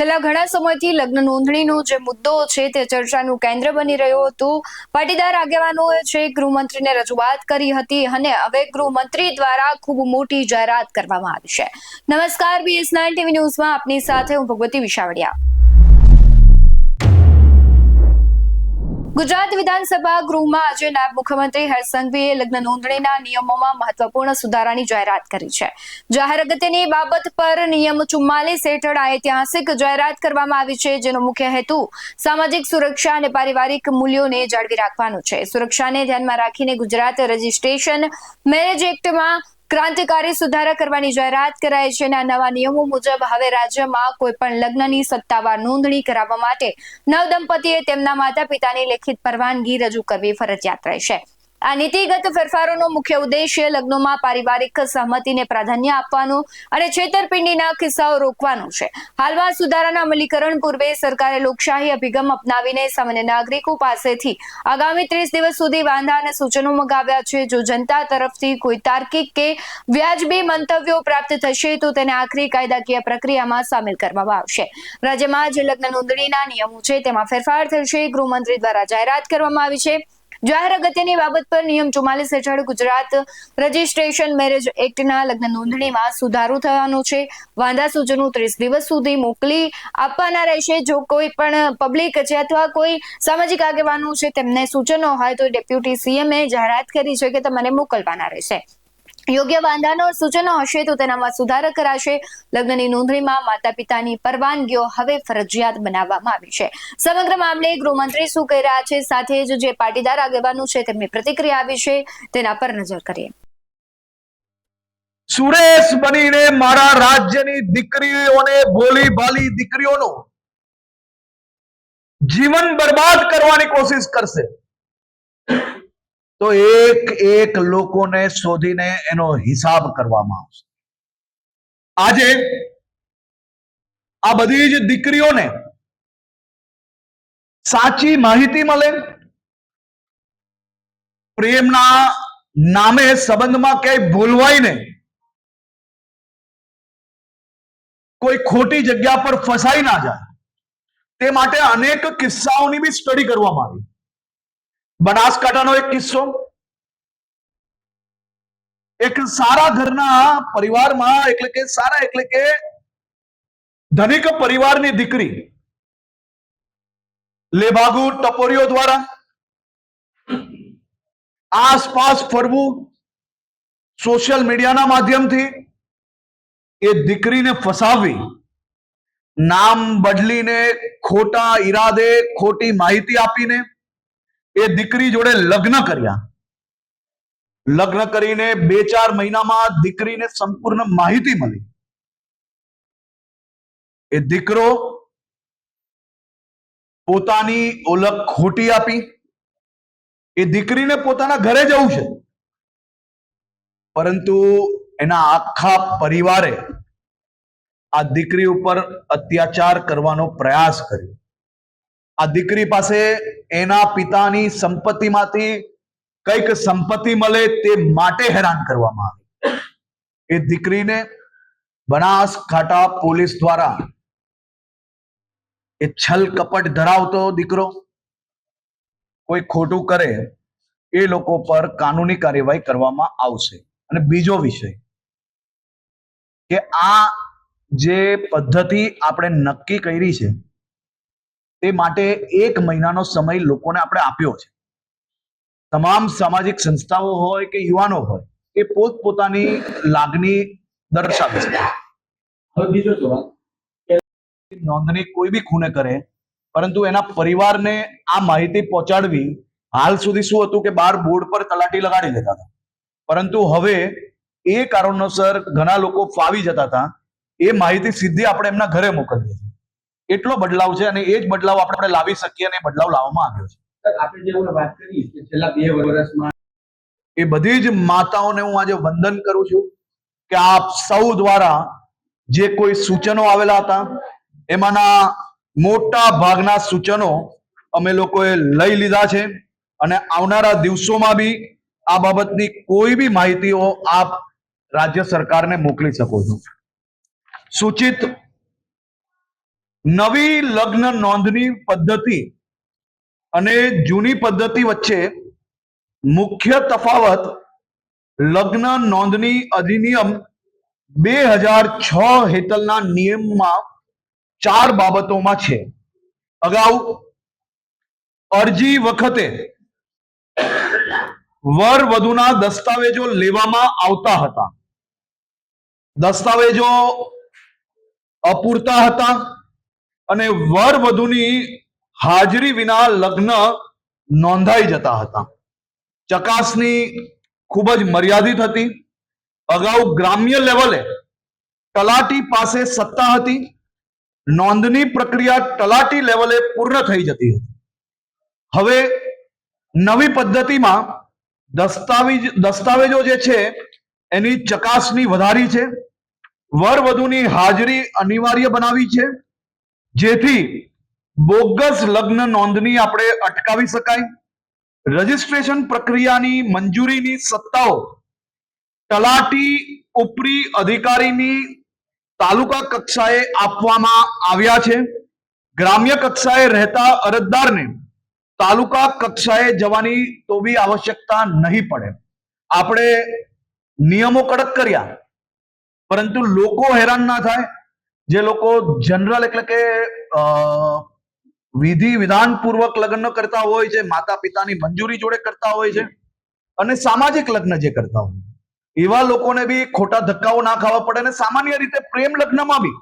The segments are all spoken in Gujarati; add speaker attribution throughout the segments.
Speaker 1: છેલ્લા ઘણા સમયથી લગ્ન નોંધણીનો જે મુદ્દો છે તે ચર્ચાનું કેન્દ્ર બની રહ્યો હતો। પાટીદાર આગેવાનોએ છે ગૃહમંત્રીને રજૂઆત કરી હતી અને હવે ગૃહમંત્રી દ્વારા ખૂબ મોટી જાહેરાત કરવામાં આવી છે। નમસ્કાર, BS9 TV ન્યૂઝમાં આપની સાથે હું ભગવતી વિશાવડિયા। ગુજરાત વિધાનસભા ગૃહમાં આજે નાયબ મુખ્યમંત્રી હર્ષ સંઘવીએ લગ્ન નોંધણીના નિયમોમાં મહત્વપૂર્ણ સુધારાની જાહેરાત કરી છે। જાહેર અગત્યની બાબત પર નિયમ 44 હેઠળ ઐતિહાસિક જાહેરાત કરવામાં આવી છે, જેનો મુખ્ય હેતુ સામાજિક સુરક્ષા અને પારિવારિક મૂલ્યોને જાળવી રાખવાનો છે। સુરક્ષાને ધ્યાનમાં રાખીને ગુજરાત રજિસ્ટ્રેશન મેરેજ એક્ટમાં ક્રાંતિકારી સુધારા કરવાની જાહેરાત કરાઈ છે અને આ નવા નિયમો મુજબ હવે રાજ્યમાં કોઈ પણ લગ્નની સત્તાવાર નોંધણી કરાવવા માટે નવદંપતીએ તેમના માતા પિતાની લેખિત પરવાનગી રજૂ કરવી ફરજિયાત રહેશે। આ નીતિગત ફેરફારોનો મુખ્ય ઉદ્દેશ્ય લગ્નોમાં પારિવારિક સહમતિને પ્રાધાન્ય આપવાનો અને છેતરપિંડીના કિસ્સાઓ રોકવાનો છે। હાલમાં સુધારાના અમલીકરણ પૂર્વે સરકારે લોકશાહી અભિગમ અપનાવીને સામાન્ય નાગરિકો પાસેથી આગામી 30 દિવસ સુધી વાંધા અને સૂચનો મંગાવ્યા છે। જો જનતા તરફથી કોઈ તાર્કિક કે વ્યાજબી મંતવ્યો પ્રાપ્ત થશે તો તેને આખરી કાયદાકીય પ્રક્રિયામાં સામેલ કરવામાં આવશે। રાજ્યમાં જે લગ્ન નોંધણીના નિયમો છે તેમાં ફેરફાર થશે। ગૃહમંત્રી દ્વારા જાહેરાત કરવામાં આવી છે। જાહેર અગત્યની બાબત પર નિયમ 44 હેઠળ ગુજરાત રજિસ્ટ્રેશન મેરેજ એક્ટના લગ્ન નોંધણીમાં સુધારો થવાનો છે। વાંધા સૂચનો 30 દિવસ સુધી મોકલી આપવાના રહેશે। જો કોઈ પણ પબ્લિક છે અથવા કોઈ સામાજિક આગેવાનો છે તેમને સૂચનો હોય તો ડેપ્યુટી CM એ જાહેરાત કરી છે કે તમને મોકલવાના રહેશે। યોગ્ય વાંધાનો સૂચનો હશે તો તેનામાં સુધારા કરાશે। લગ્નની નોંધણીમાં માતા પિતાની પરવાનગીઓ હવે ફરજિયાત બનાવવામાં આવી છે। સમગ્ર મામલે ગૃહમંત્રી શું કહી રહ્યા છે, સાથે જ જે પાટીદાર આગેવાનો છે તેમની પ્રતિક્રિયા આવી છે તેના પર નજર કરીએ।
Speaker 2: સુરેશ બનીને મારા રાજ્યની દીકરીઓને, ભોલી ભાલી દીકરીઓનું જીવન બરબાદ કરવાની કોશિશ કરશે તો એક લોકોને શોધીને એનો હિસાબ કરવામાં આવશે। આજે આ બધી જ દીકરીઓને સાચી માહિતી મળે, પ્રેમના નામે સંબંધમાં ક્યાંય ભૂલવાય નહીં, કોઈ ખોટી જગ્યા પર ફસાઈ ના જાય તે માટે અનેક કિસ્સાઓની બી સ્ટડી કરવામાં આવી। બનાસકાંઠાનો એક કિસ્સો, એક સારા ઘરના પરિવારમાં એટલે કે ધનિક પરિવારની દીકરી લેભાગુ ટપોરીઓ દ્વારા આસપાસ ફરવું, સોશિયલ મીડિયાના માધ્યમથી એ દીકરીને ફસાવી, નામ બદલીને, ખોટા ઈરાદે, ખોટી માહિતી આપીને એ દીકરી જોડે લગ્ન કર્યા। લગ્ન કરીને 2-4 મહિનામાં દીકરીને સંપૂર્ણ માહિતી મળી। એ દીકરો પોતાની ઓળખ ખોટી આપી, એ દીકરીને પોતાના ઘરે જવું છે, પરંતુ એના આખા પરિવારે આ દીકરી ઉપર અત્યાચાર કરવાનો પ્રયાસ કર્યો। આ દીકરી પાસે એના પિતાની સંપત્તિમાંથી કંઈક સંપત્તિ મળે તે માટે હેરાન કરવામાં આવી। એ દીકરીને બનાસકાંઠા પોલીસ દ્વારા એ છલ કપટ ધરાવતો દીકરો કોઈ ખોટું કરે એ લોકો પર કાનૂની કાર્યવાહી કરવામાં આવશે। અને બીજો વિષય કે આ જે પદ્ધતિ આપણે નક્કી કરી છે તે માટે 1 મહિનાનો સમય લોકોને આપણે આપ્યો છે। તમામ સામાજિક સંસ્થાઓ હોય કે યુવાનો હોય એ પોતપોતાની લાગણી દર્શાવે છે। હવે બીજો સવાલ, નોંધણી કોઈ બી ખૂને કરે પરંતુ એના પરિવારને આ માહિતી પહોંચાડવી, હાલ સુધી શું હતું કે બહાર બોર્ડ પર તલાટી લગાડી દેતા હતા, પરંતુ હવે એ કારણોસર ઘણા લોકો ફાવી જતા હતા, એ માહિતી સીધી આપણે એમના ઘરે મોકલીએ છીએ। એટલો બદલાવ છે અને એ જ બદલાવ આપણે લાવી શકીએ અને બદલાવ લાવવામાં આવ્યો છે। આપણે જે વાત કરી કે છેલ્લા 2 વર્ષમાં એ બધી જ માતાઓને હું આજે વંદન કરું છું કે આપ સૌ દ્વારા જે કોઈ સૂચનો આવેલા હતા એમાંના મોટા ભાગના સૂચનો અમે લોકોએ લઈ લીધા છે અને આવનારા દિવસોમાં બી આ બાબતની કોઈ બી માહિતીઓ આપ રાજ્ય સરકારને મોકલી શકો છો। સૂચિત નવી લગ્ન નોંધણી પદ્ધતિ અને જૂની પદ્ધતિ વચ્ચે મુખ્ય તફાવત લગ્ન નોંધણી અધિનિયમ 2006 હેઠળના નિયમમાં 4 બાબતોમાં છે. અગાઉ અરજી વખતે વર વધુના દસ્તાવેજો લેવામાં આવતા હતા. દસ્તાવેજો અપૂરતા હતા અને વર વધુની હાજરી વિના લગ્ન નોંધાઈ જતા હતા. ચકાસણી ખૂબ જ મર્યાદિત હતી. અગાઉ ગ્રામ્ય લેવલે તલાટી પાસે સત્તા હતી. નોંધણી પ્રક્રિયા તલાટી લેવલે પૂર્ણ થઈ જતી હતી. હવે નવી પદ્ધતિમાં દસ્તાવેજો જે છે એની ચકાસણી વધારી છે. વર વધુની હાજરી અનિવાર્ય બનાવી છે, જેથી બોગસ લગ્ન નોંધણી આપણે અટકાવી શકાય. રજીસ્ટ્રેશન પ્રક્રિયાની મંજૂરીની સત્તાઓ તલાટી ઉપરી અધિકારીની તાલુકા કક્ષાએ આપવામાં આવ્યા છે. ગ્રામ્ય કક્ષાએ રહેતા અરજદારને તાલુકા કક્ષાએ જવાની તો બી આવશ્યકતા નહીં પડે. આપણે નિયમો કડક કર્યા, પરંતુ લોકો હેરાન ના થાય. જે લોકો જનરલ એટલે કે વિધિ વિધાન પૂર્વક લગ્ન કરતા હોય છે, માતા પિતાની મંજૂરી જોડે કરતા હોય છે, અને સામાજિક લગ્ન જે કરતા હોય, એવા લોકોને બી ખોટા ધક્કાઓ ના ખાવા પડે. અને સામાન્ય રીતે પ્રેમ લગ્નમાં બી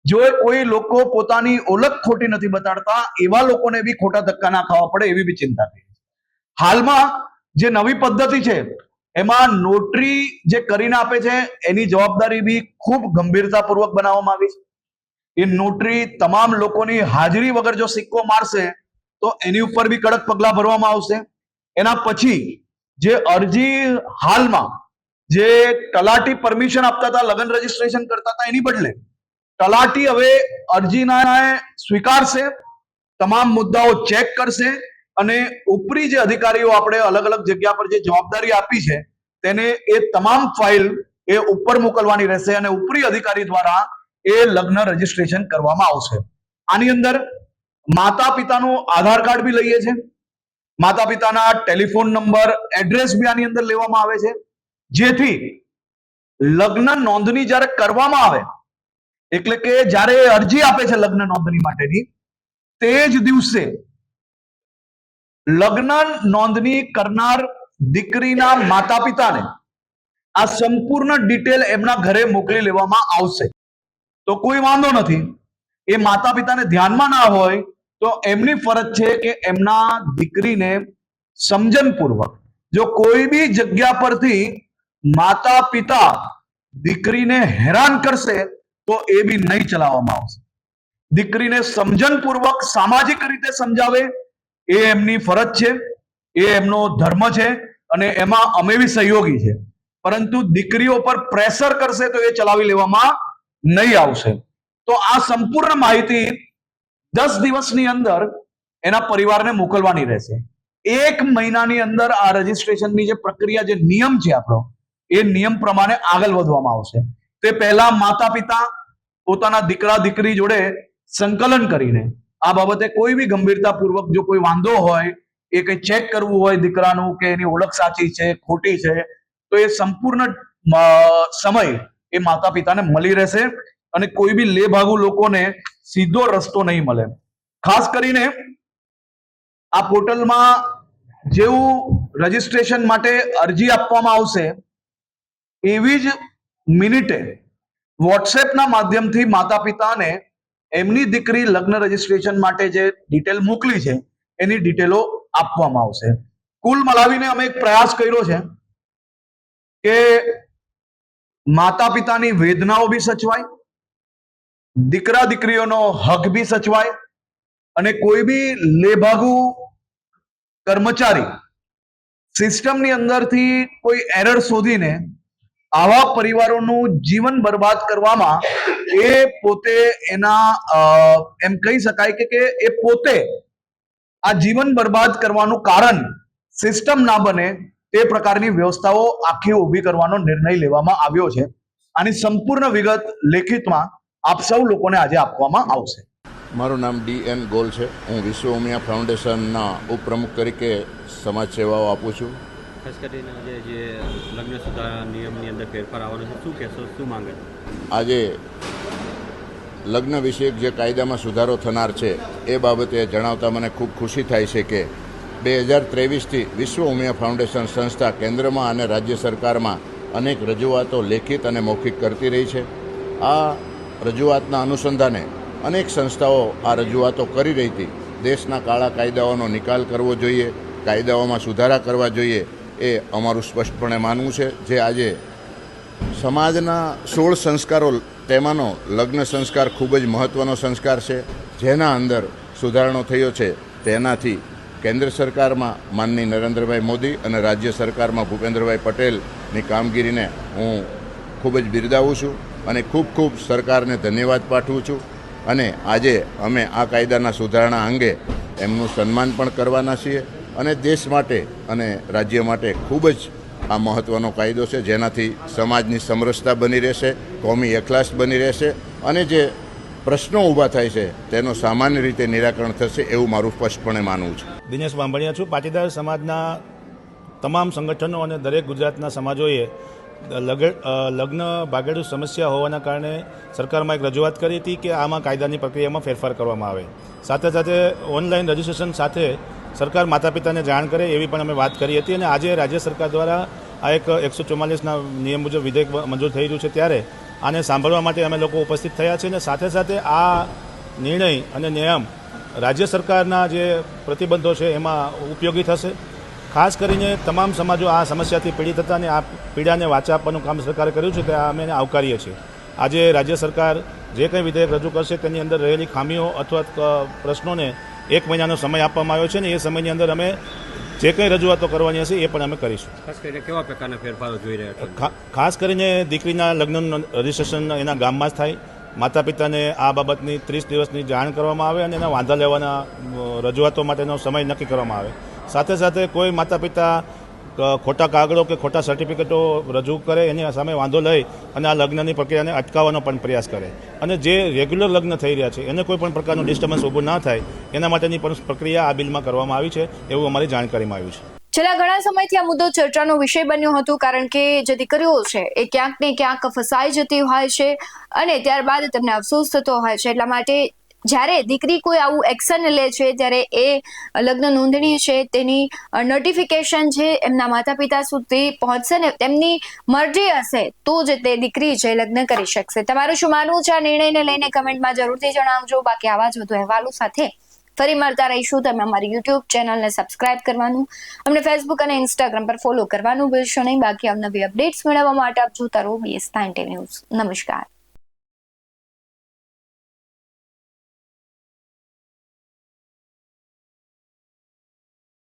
Speaker 2: જો કોઈ લોકો પોતાની ઓળખ ખોટી નથી બતાડતા, એવા લોકોને બી ખોટા ધક્કા ના ખાવા પડે એવી બી ચિંતા થઈ. હાલમાં જે નવી પદ્ધતિ છે એમાં નોટરી જે કરીને આપે છે એની જવાબદારી બી ખૂબ ગંભીરતાપૂર્વક બનાવવામાં આવી છે. એ નોટરી તમામ લોકોની હાજરી વગર જો સિક્કો મારશે તો એની ઉપર બી કડક પગલાં ભરવામાં આવશે. એના પછી જે અરજી હાલમાં જે તલાટી પરમિશન આપતા હતા, લગ્ન રજીસ્ટ્રેશન કરતા હતા, એની બદલે તલાટી હવે અરજીના સ્વીકારશે, તમામ મુદ્દાઓ ચેક કરશે અને ઉપરી જે અધિકારીઓ આપણે અલગ અલગ જગ્યા પર જે જવાબદારી આપી છે તેને એ તમામ ફાઇલ એ ઉપર મોકલવાની રહેશે અને ઉપરી અધિકારી દ્વારા એ લગ્ન રજીસ્ટ્રેશન કરવામાં આવશે. આની અંદર માતા પિતાનું આધાર કાર્ડ બી લઈએ છે, માતા પિતાના ટેલિફોન નંબર, એડ્રેસ બી આની અંદર લેવામાં આવે છે, જેથી લગ્ન નોંધણી જ્યારે કરવામાં આવે એટલે કે જ્યારે અરજી આપે છે લગ્ન નોંધણી માટેની, તે જ દિવસે લગ્ન નોંધણી કરનાર દીકરીના માતા પિતાને આ સંપૂર્ણ ડિટેલ એમના ઘરે મોકલી લેવામાં આવશે. તો કોઈ વાંધો નથી. એ માતા પિતાને ધ્યાનમાં ના હોય તો એમની ફરજ છે કે એમના દીકરીને સમજણપૂર્વક જો કોઈ બી જગ્યા પરથી માતા પિતા દીકરીને હેરાન કરશે તો એ બી નહીં ચલાવવામાં આવશે. દીકરીને સમજણપૂર્વક સામાજિક રીતે સમજાવે એ એમની ફરજ છે, એ એમનો ધર્મ છે અને એમાં અમે બી સહયોગી છે. પરંતુ દીકરીઓ પર પ્રેશર કરશે તો એ ચલાવી લેવામાં નહીં આવશે. તો આ સંપૂર્ણ માહિતી 10 દિવસની અંદર એના પરિવારને મોકલવાની રહેશે. 1 મહિનાની અંદર આ રજીસ્ટ્રેશનની જે પ્રક્રિયા, જે નિયમ છે આપણો, એ નિયમ પ્રમાણે આગળ વધવામાં આવશે. તે પહેલા માતા પિતા પોતાના દીકરા દીકરી જોડે સંકલન કરીને આ બાબતે કોઈ બી ગંભીરતાપૂર્વક જો કોઈ વાંધો હોય, એ કંઈ ચેક કરવું હોય દીકરાનું કે એની ઓળખ સાચી છે ખોટી છે, તો એ સંપૂર્ણ સમય એ માતા પિતાને મળી રહેશે અને કોઈ બી લેભાગુ લોકોને સીધો રસ્તો નહીં મળે. ખાસ કરીને આ પોર્ટલમાં જેવું રજીસ્ટ્રેશન માટે અરજી આપવામાં આવશે એવી જ મિનિટે વોટ્સએપના માધ્યમથી માતા પિતાને એમની દીકરી લગ્ન રજીસ્ટ્રેશન માટે જે ડિટેલ મોકલી છે એની ડિટેલો આપવામાં આવશે. કુલ મળાવીને અમે એક પ્રયાસ કર્યો છે કે માતા પિતાની વેદનાઓ બી સચવાય, દીકરા દીકરીઓનો હક બી સચવાય અને કોઈ બી લેભાગુ કર્મચારી સિસ્ટમની અંદરથી કોઈ એરર શોધીને આવા પરિવારોનું જીવન બરબાદ કરવામાં એ પોતે એના એમ કહી શકાય કે એ પોતે આ જીવન બરબાદ કરવાનું કારણ સિસ્ટમ ના બને તે પ્રકારની વ્યવસ્થાઓ આખી ઊભી કરવાનો નિર્ણય લેવામાં આવ્યો છે. આની સંપૂર્ણ વિગત લેખિતમાં આપ સૌ લોકોને આજે આપવામાં આવશે.
Speaker 3: મારું નામ DN ગોલ છે. હું વિશ્વ ઉમિયા ફાઉન્ડેશનના ઉપપ્રમુખ તરીકે સમાજ સેવાઓ આપું છું.
Speaker 4: ખાસ કરીને આજે જે લગ્ન સુધારા નિયમની અંદર ફેરફાર આવવાનો છે, શું કહેશો, શું માંગે?
Speaker 3: આજે લગ્ન વિષયક જે કાયદામાં સુધારો થનાર છે એ બાબતે જણાવતા મને ખૂબ ખુશી થાય છે કે 2023થી વિશ્વ ઉમિયા ફાઉન્ડેશન સંસ્થા કેન્દ્રમાં અને રાજ્ય સરકારમાં અનેક રજૂઆતો લેખિત અને મૌખિક કરતી રહી છે. આ રજૂઆતના અનુસંધાને અનેક સંસ્થાઓ આ રજૂઆતો કરી રહી હતી. દેશના કાળા કાયદાઓનો નિકાલ કરવો જોઈએ, કાયદાઓમાં સુધારા કરવા જોઈએ, એ અમારું સ્પષ્ટપણે માનવું છે. જે આજે સમાજના 16 સંસ્કારો તેમાંનો લગ્ન સંસ્કાર ખૂબ જ મહત્ત્વનો સંસ્કાર છે, જેના અંદર સુધારણો થયો છે. તેનાથી કેન્દ્ર સરકારમાં માનનીય નરેન્દ્રભાઈ મોદી અને રાજ્ય સરકારમાં ભૂપેન્દ્રભાઈ પટેલની કામગીરીને હું ખૂબ જ બિરદાવું છું અને ખૂબ ખૂબ સરકારને ધન્યવાદ પાઠવું છું. અને આજે અમે આ કાયદાના સુધારણા અંગે એમનું સન્માન પણ કરવાના છીએ. અને દેશ માટે અને રાજ્ય માટે ખૂબ જ આ મહત્ત્વનો કાયદો છે, જેનાથી સમાજની સમરસતા બની રહેશે, કોમી એકલાસ બની રહેશે અને જે પ્રશ્નો ઊભા થાય છે તેનો સામાન્ય રીતે નિરાકરણ થશે એવું મારું સ્પષ્ટપણે માનવું છે.
Speaker 5: દિનેશ બાંભણિયા છું. પાટીદાર સમાજના તમામ સંગઠનો અને દરેક ગુજરાતના સમાજોએ લગ્ન ભાગેડુ સમસ્યા હોવાના કારણે સરકારમાં એક રજૂઆત કરી હતી કે આમાં કાયદાની પ્રક્રિયામાં ફેરફાર કરવામાં આવે. સાથે સાથે ઓનલાઈન રજિસ્ટ્રેશન સાથે સરકાર માતા પિતાને જાણ કરે એવી પણ અમે વાત કરી હતી. અને આજે રાજ્ય સરકાર દ્વારા આ એક 144ના નિયમ મુજબ વિધેયક મંજૂર થઈ રહ્યું છે, ત્યારે આને સાંભળવા માટે અમે લોકો ઉપસ્થિત થયા છીએ. અને સાથે સાથે આ નિર્ણય અને નિયમ રાજ્ય સરકારના જે પ્રતિબંધો છે એમાં ઉપયોગી થશે. ખાસ કરીને તમામ સમાજો આ સમસ્યાથી પીડિત હતા અને આ પીડાને વાચા આપવાનું કામ સરકારે કર્યું છે, તે અમે એને આવકારીએ છીએ. આજે રાજ્ય સરકાર જે કંઈ વિધેયક રજૂ કરશે તેની અંદર રહેલી ખામીઓ અથવા પ્રશ્નોને 1 મહિનાનો સમય આપવામાં આવ્યો છે ને એ સમયની અંદર અમે જે કંઈ રજૂઆતો કરવાની હશે એ પણ અમે કરીશું.
Speaker 4: ખાસ કરીને કેવા પ્રકારના ફેરફારો જોઈ રહ્યા છો?
Speaker 5: ખાસ કરીને દીકરીના લગ્નનું રજિસ્ટ્રેશન એના ગામમાં જ થાય, માતા પિતાને આ બાબતની 30 દિવસની જાણ કરવામાં આવે અને એના વાંધા લેવાના રજૂઆતો માટેનો સમય નક્કી કરવામાં આવે. સાથે સાથે કોઈ માતા પિતા ખોટા કાગળો કે ખોટા સર્ટિફિકેટો રજૂ કરે એની સામે વાંધો લઈ અને આ લગ્નની પ્રક્રિયાને અટકાવવાનો પણ પ્રયાસ કરે. અને જે રેગ્યુલર લગ્ન થઈ રહ્યા છે એને કોઈ પણ પ્રકારનું ડિસ્ટર્બન્સ ઊભું ના થાય એના માટેની પણ પ્રક્રિયા આ બિલમાં કરવામાં આવી છે એવું અમારી જાણકારીમાં આવ્યું છે.
Speaker 1: છેલ્લા ઘણા સમયથી આ મુદ્દો ચર્ચાનો વિષય બન્યો હતો, કારણ કે જે દીકરીઓ છે એ ક્યાંક ને ક્યાંક ફસાઈ જતી હોય છે અને ત્યારબાદ તેમને અફસોસ થતો હોય છે. એટલા માટે જ્યારે દીકરી કોઈ આવું એક્શન લે છે ત્યારે એ લગ્ન નોંધણી છે તેની નોટિફિકેશન છે એમના માતા પિતા સુધી પહોંચશે ને તેમની મરજી હશે તો જ તે દીકરી છે લગ્ન કરી શકશે. તમારું શું માનવું છે આ નિર્ણયને લઈને કમેન્ટમાં જરૂરથી જણાવજો. બાકી આવા જ વધુ અહેવાલો સાથે ફરી મળતા રહીશું. તમે અમારી YouTube ચેનલને સબસ્ક્રાઇબ કરવાનું, અમને Facebook અને Instagram પર ફોલો કરવાનું ભૂલશો નહીં. બાકી અવનવી અપડેટ્સ મેળવવા માટે આપ જોતા રહો BS9 ન્યૂઝ. નમસ્કાર.